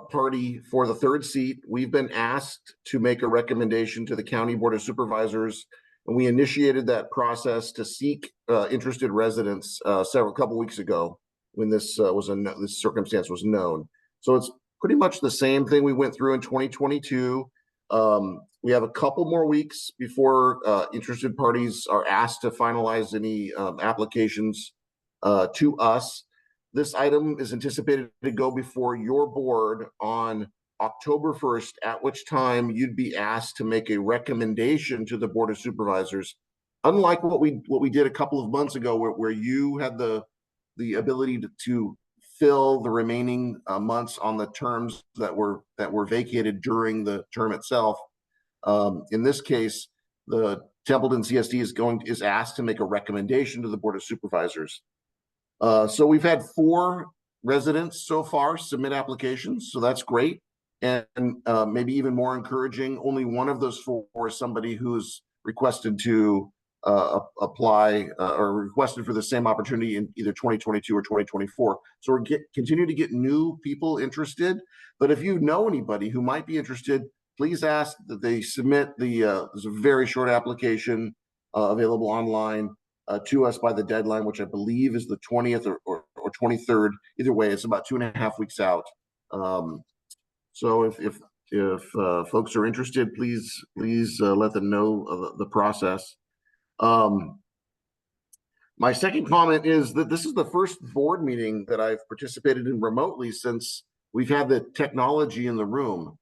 party for the 3rd seat. We've been asked to make a recommendation to the County Board of Supervisors, and we initiated that process to seek interested residents couple weeks ago when this circumstance was known. So it's pretty much the same thing we went through in 2022. We have a couple more weeks before interested parties are asked to finalize any applications to us. This item is anticipated to go before your board on October 1st, at which time you'd be asked to make a recommendation to the Board of Supervisors. Unlike what we did a couple of months ago, where you had the ability to fill the remaining months on the terms that were vacated during the term itself. In this case, the Templeton CSD is asked to make a recommendation to the Board of Supervisors. So we've had 4 residents so far submit applications, so that's great. And maybe even more encouraging, only one of those 4 is somebody who's requested to apply or requested for the same opportunity in either 2022 or 2024. So we're continue to get new people interested. But if you know anybody who might be interested, please ask that they submit there's a very short application available online to us by the deadline, which I believe is the 20th or 23rd. Either way, it's about 2.5 weeks out. So if folks are interested, please let them know of the process. My second comment is that this is the first board meeting that I've participated in remotely since we've had the technology in the room,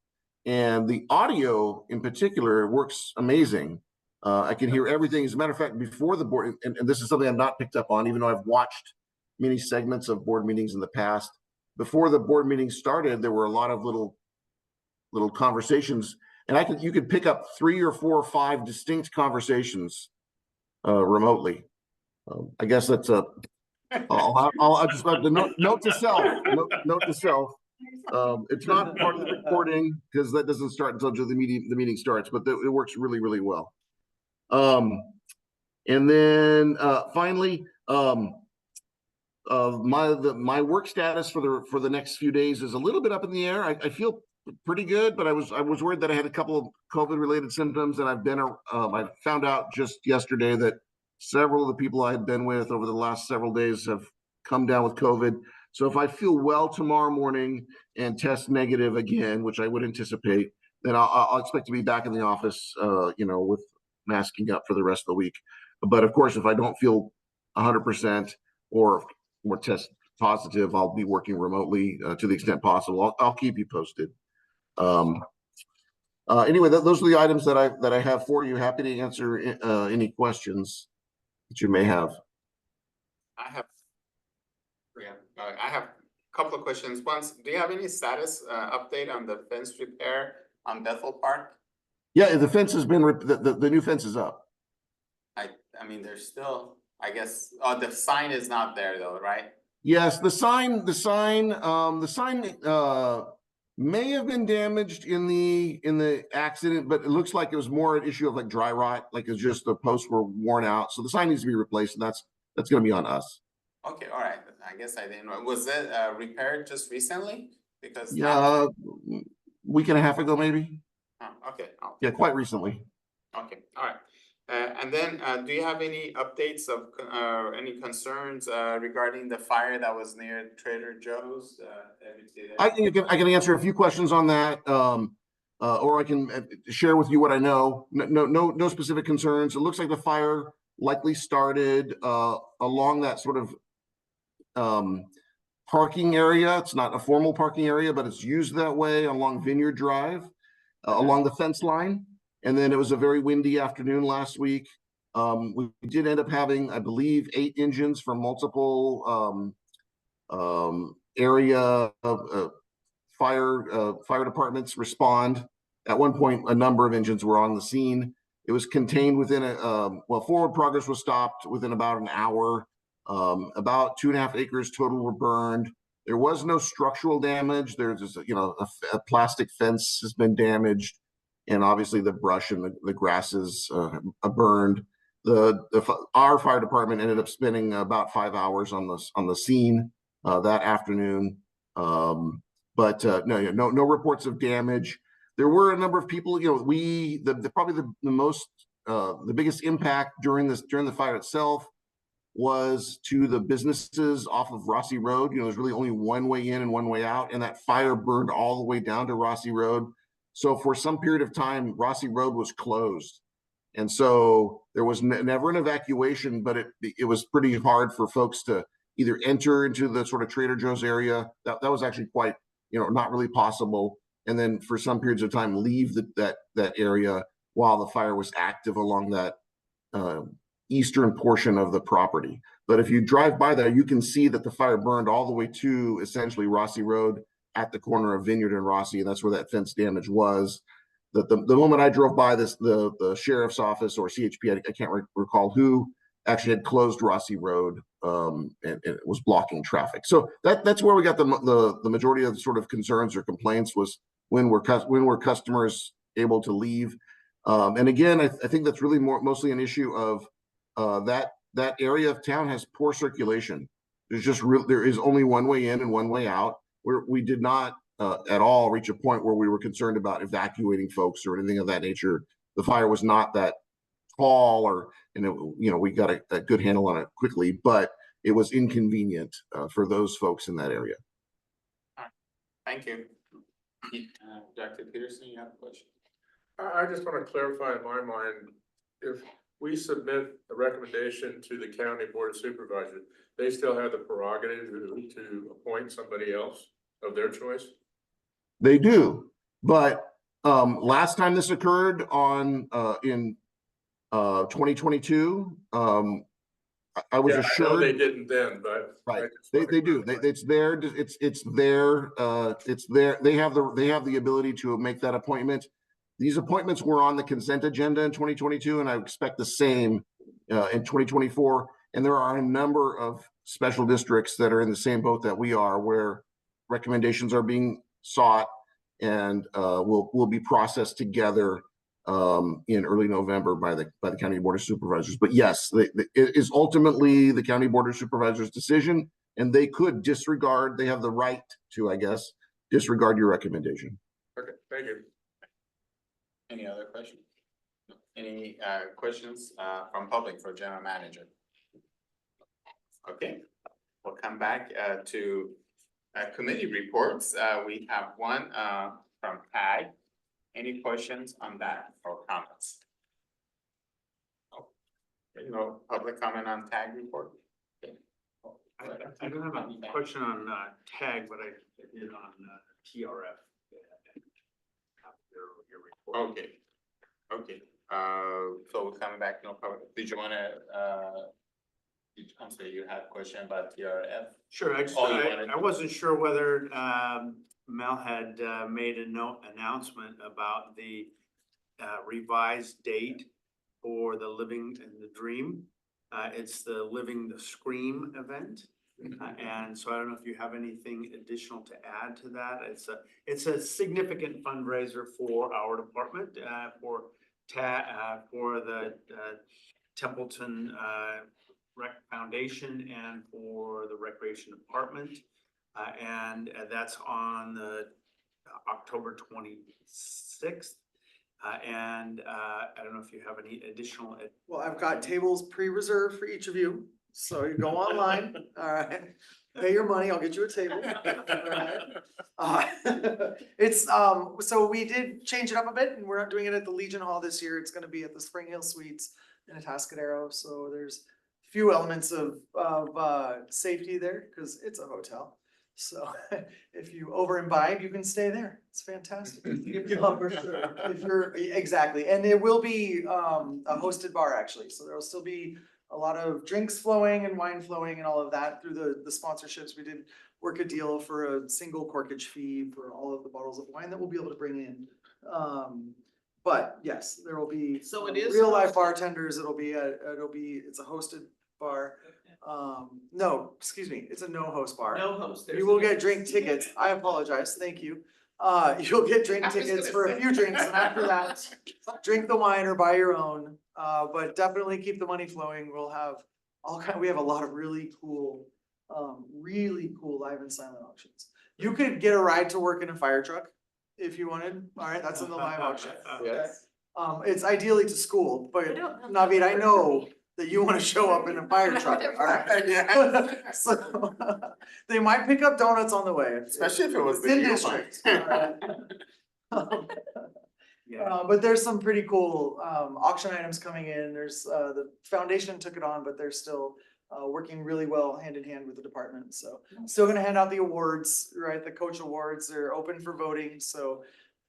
and the audio in particular works amazing. I can hear everything. As a matter of fact, before the board, and this is something I've not picked up on, even though I've watched many segments of board meetings in the past. Before the board meeting started, there were a lot of little conversations, and you could pick up 3 or 4 or 5 distinct conversations remotely. I guess that's I'll just have to note to self. Note to self. It's not part of the recording because that doesn't start until the meeting starts, but it works really, really well. And then finally, my work status for the next few days is a little bit up in the air. I feel pretty good, but I was worried that I had a couple of COVID related symptoms, and I found out just yesterday that several of the people I had been with over the last several days have come down with COVID. So if I feel well tomorrow morning and test negative again, which I would anticipate, then I'll expect to be back in the office, with masking up for the rest of the week. But of course, if I don't feel 100% or test positive, I'll be working remotely to the extent possible. I'll keep you posted. Anyway, those are the items that I have for you. Happy to answer any questions that you may have. I have a couple of questions. One, do you have any status update on the fence repair on Bethel Park? Yeah, the fence has been the new fence is up. I mean, there's still, I guess, the sign is not there though, right? Yes, the sign may have been damaged in the accident, but it looks like it was more an issue of like dry rot, like it's just the posts were worn out. So the sign needs to be replaced, and that's going to be on us. Okay, all right, I guess I didn't know, was it repaired just recently? Because. Yeah, week and a half ago, maybe? Oh, okay, oh, Yeah, quite recently. okay, all right. And then, do you have any updates of, any concerns, regarding the fire that was near Trader Joe's? I can answer a few questions on that, or I can share with you what I know. No specific concerns. It looks like the fire likely started along that sort of parking area. It's not a formal parking area, but it's used that way along Vineyard Drive, along the fence line. And then it was a very windy afternoon last week. We did end up having, I believe, 8 engines from multiple area fire departments respond. At one point, a number of engines were on the scene. It was contained within forward progress was stopped within about an hour. About 2.5 acres total were burned. There was no structural damage. There's just, a plastic fence has been damaged, and obviously the brush and the grasses burned. Our fire department ended up spending about 5 hours on the scene that afternoon. But no reports of damage. There were a number of people. Probably the biggest impact during the fire itself was to the businesses off of Rossi Road. There's really only one way in and one way out, and that fire burned all the way down to Rossi Road. So for some period of time, Rossi Road was closed. And so there was never an evacuation, but it was pretty hard for folks to either enter into the sort of Trader Joe's area. That was actually quite, not really possible. And then for some periods of time, leave that area while the fire was active along that eastern portion of the property. But if you drive by there, you can see that the fire burned all the way to essentially Rossi Road at the corner of Vineyard and Rossi, and that's where that fence damage was. The moment I drove by the sheriff's office or CHP, I can't recall who actually had closed Rossi Road, and it was blocking traffic. So that's where we got the majority of the sort of concerns or complaints was when were customers able to leave. And again, I think that's really mostly an issue of that area of town has poor circulation. There is only one way in and one way out. We did not at all reach a point where we were concerned about evacuating folks or anything of that nature. The fire was not that tall, we got a good handle on it quickly, but it was inconvenient for those folks in that area. Thank you. Dr. Peterson, you have a question? I just want to clarify in my mind, if we submit a recommendation to the county board of supervisors, they still have the prerogative to appoint somebody else of their choice? They do, but last time this occurred in 2022, I was assured. I know they didn't then, but. Right, they do. It's there. They have the ability to make that appointment. These appointments were on the consent agenda in 2022, and I expect the same in 2024. And there are a number of special districts that are in the same boat that we are, where recommendations are being sought and will be processed together in early November by the County Board of Supervisors. But yes, it is ultimately the County Board of Supervisors' decision, and they could disregard. They have the right to, I guess, disregard your recommendation. Okay, thank you. Any other questions? Any questions from public for general manager? Okay, we'll come back to committee reports. We have one from TAG. Any questions on that or comments? No public comment on TAG report? Okay. I don't have a question on TAG, but I did on TRF. Okay, okay, so coming back, no public, did you wanna, I'm sorry, you had a question about TRF? Sure, I wasn't sure whether Mel had made an announcement about the revised date for the Living in the Dream. It's the Living the Scream event. And so I don't know if you have anything additional to add to that. It's a significant fundraiser for our department, for the Templeton Rec Foundation and for the Recreation Department. And that's on the October 26th. And I don't know if you have any additional. Well, I've got tables pre-reserved for each of you, so you go online, alright, pay your money, I'll get you a table. Alright. It's, so we did change it up a bit, and we're not doing it at the Legion Hall this year, it's gonna be at the Spring Hill Suites in Atascadero, so there's a few elements of safety there, cause it's a hotel. So if you over imbibe, you can stay there. It's fantastic. If you're, exactly, and it will be a hosted bar actually, so there'll still be a lot of drinks flowing and wine flowing and all of that through the sponsorships. We did work a deal for a single corkage fee for all of the bottles of wine that we'll be able to bring in. But yes, there will be So it is real life hosted? bartenders. It's a hosted bar. No, excuse me, it's a no host bar. No host. You will get drink tickets. I apologize, thank you. You'll get drink I was tickets gonna for a say. few drinks, and after that, drink the wine or buy your own. But definitely keep the money flowing. We'll have we have a lot of really cool live and silent auctions. You could get a ride to work in a fire truck if you wanted. Alright, that's in the live auction. Yes. It's ideally to school, but I don't have Navid, I that. know that you wanna show up in a fire truck, alright? So, they might pick up donuts on the way. Especially if it was the It's in new district, one. Yeah. but there's some pretty cool auction items coming in. There's the foundation took it on, but they're still working really well hand in hand with the department. So still gonna hand out the awards, right? The coach awards are open for voting. So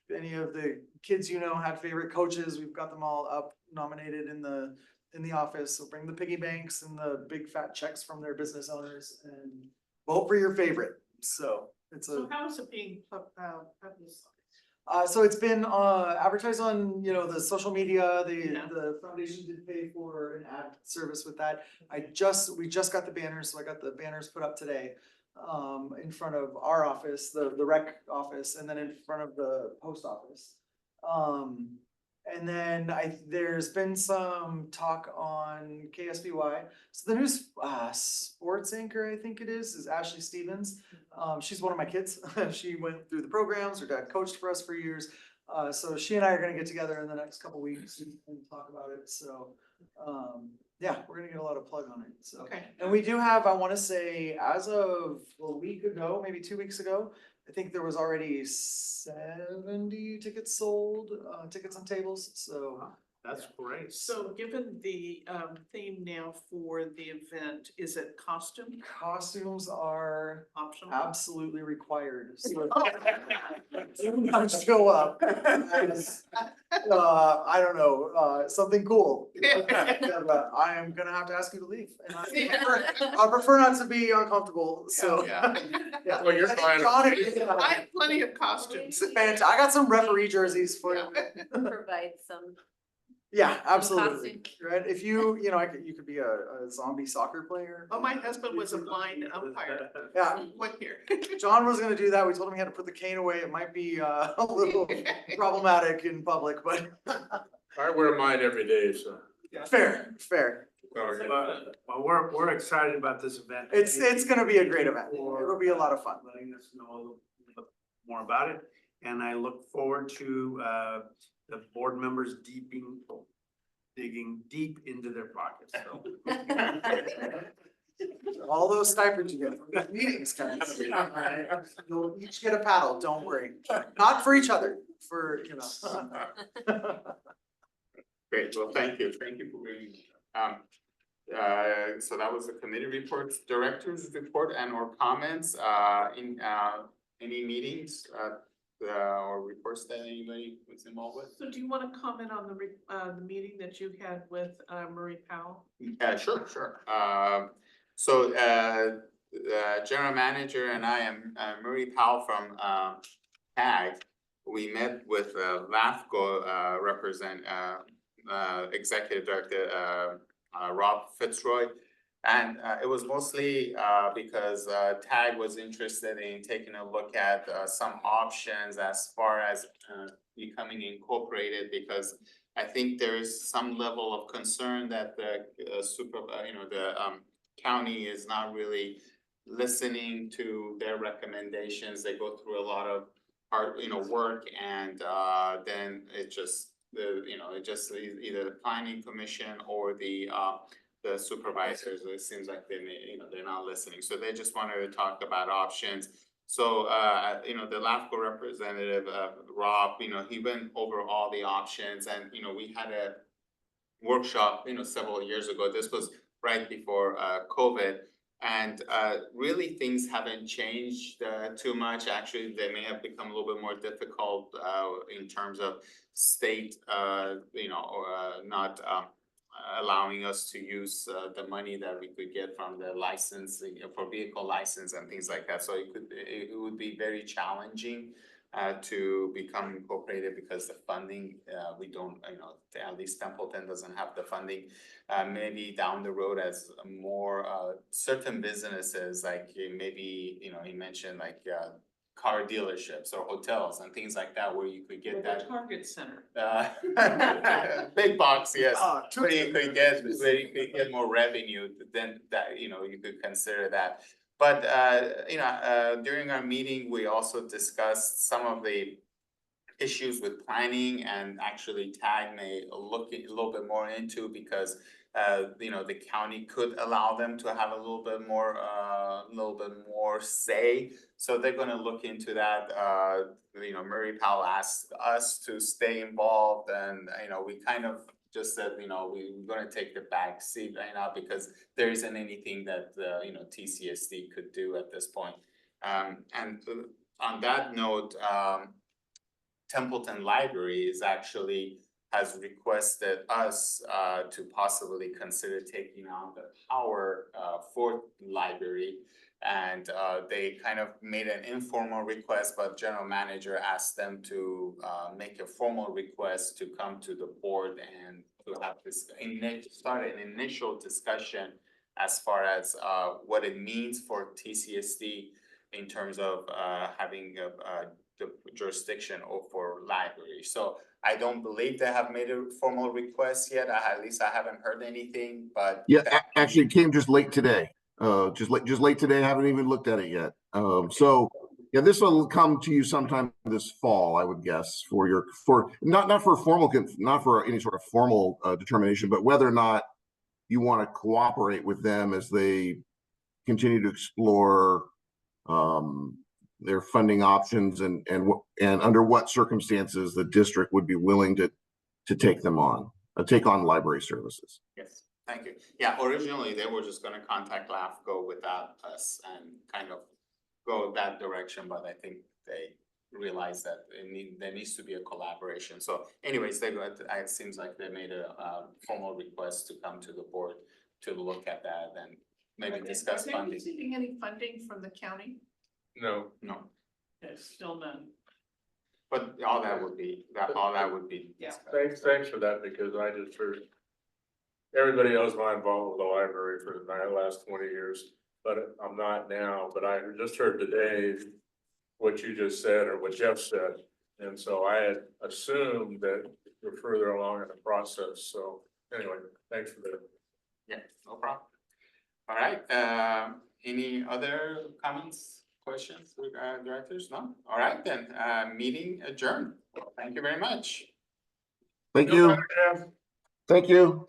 if any of the kids you know had favorite coaches, we've got them all up nominated in the office. So bring the piggy banks and the big fat checks from their business owners and vote for your favorite. So it's a. So how is it being publicized? So it's been advertised on, the social media, Yeah. the foundation did pay for an ad service with that. We just got the banners, so I got the banners put up today. In front of our office, the rec office, and then in front of the post office. And then there's been some talk on KSBY. So the new sports anchor, I think it is Ashley Stevens. She's one of my kids. She went through the programs. Her dad coached for us for years. So she and I are gonna get together in the next couple weeks and talk about it. So, yeah, we're gonna get a lot of plug on it. So, Okay. and we do have, I wanna say, as of a week ago, maybe 2 weeks ago, I think there was already 70 tickets sold, tickets on tables, so. That's great. So given the theme now for the event, is it costume Costumes are optional? absolutely required, so. Do not show up as, I don't know, something cool. I am gonna have to ask you to leave, and I prefer not to be uncomfortable, so. Yeah. Yeah. Well, you're fine. I have plenty of costumes. Fantastic. I got some referee jerseys for you. Provide some. Yeah, absolutely. costume. Right? If you could be a zombie soccer player. Oh, my husband was a blind umpire Yeah, one year. John was gonna do that. We told him he had to put the cane away. It might be a little problematic in public, but I wear mine every day, so. fair. Sorry. Well, we're excited about this event. It's gonna be a great event. It'll be a lot of fun. Letting us know a little bit more about it, and I look forward to the board members digging deep into their pockets, so. All those stipends you get from these meetings, guys. You'll each get a paddle, don't worry. Not for each other, for. Great, well, thank you for bringing. So that was the committee reports, directors report and or comments, in any meetings, or reports that anybody was involved with? So do you want to comment on the meeting that you had with Marie Powell? Sure. So, general manager and I am Marie Powell from TAG. We met with LAFCO executive director Rob Fitzroy. And it was mostly because TAG was interested in taking a look at some options as far as becoming incorporated, because I think there is some level of concern that the county is not really listening to their recommendations. They go through a lot of hard, work, and then it just, either the planning commission or the supervisors, it seems like they're not listening. So they just wanted to talk about options. So, the LAFCO representative, Rob, he went over all the options, and, we had a workshop, several years ago. This was right before COVID. And really, things haven't changed too much. Actually, they may have become a little bit more difficult in terms of state, not allowing us to use the money that we could get from the license for vehicle license and things like that. So it would be very challenging to become incorporated because the funding, we don't, at least Templeton doesn't have the funding. Maybe down the road as more certain businesses, like maybe, he mentioned like car dealerships or hotels and things like that, where you could get that. Target Center. Big box, yes, Too where you could get more revenue, then that, you could consider that. But, during our meeting, we also discussed some of the issues with planning, and actually TAG may look a little bit more into, because the county could allow them to have a little bit more say. So they're gonna look into that. Murray Powell asked us to stay involved, and we kind of just said, we're gonna take the back seat right now, because there isn't anything that TCSD could do at this point. And on that note, Templeton Library has requested us to possibly consider taking on the power for library. And they kind of made an informal request, but general manager asked them to make a formal request to come to the board and to have this start an initial discussion as far as what it means for TCSD in terms of having the jurisdiction for library. So I don't believe they have made a formal request yet. At least I haven't heard anything, but. Yeah, actually it came just late today. Just late today. I haven't even looked at it yet. So yeah, this will come to you sometime this fall, I would guess, not for any sort of formal determination, but whether or not you want to cooperate with them as they continue to explore their funding options, and under what circumstances the district would be willing to take on library services. Yes, thank you. Yeah, originally they were just gonna contact LAFCO without us and kind of go that direction, but I think they realized that there needs to be a collaboration. So anyways, it seems like they made a formal request to come to the board to look at that and maybe discuss funding. Are they receiving any funding from the county? No, There's still none. But all that would be. Yeah. thanks for that, because I just heard everybody knows my involvement with the library for the last 20 years, but I'm not now. But I just heard today what you just said, or what Jeff said, and so I had assumed that we're further along in the process. So anyway, thanks for that. Yeah, no problem. All right, any other comments, questions, directors? No? All right, then, meeting adjourned. Thank you very much. Thank you. Thank you.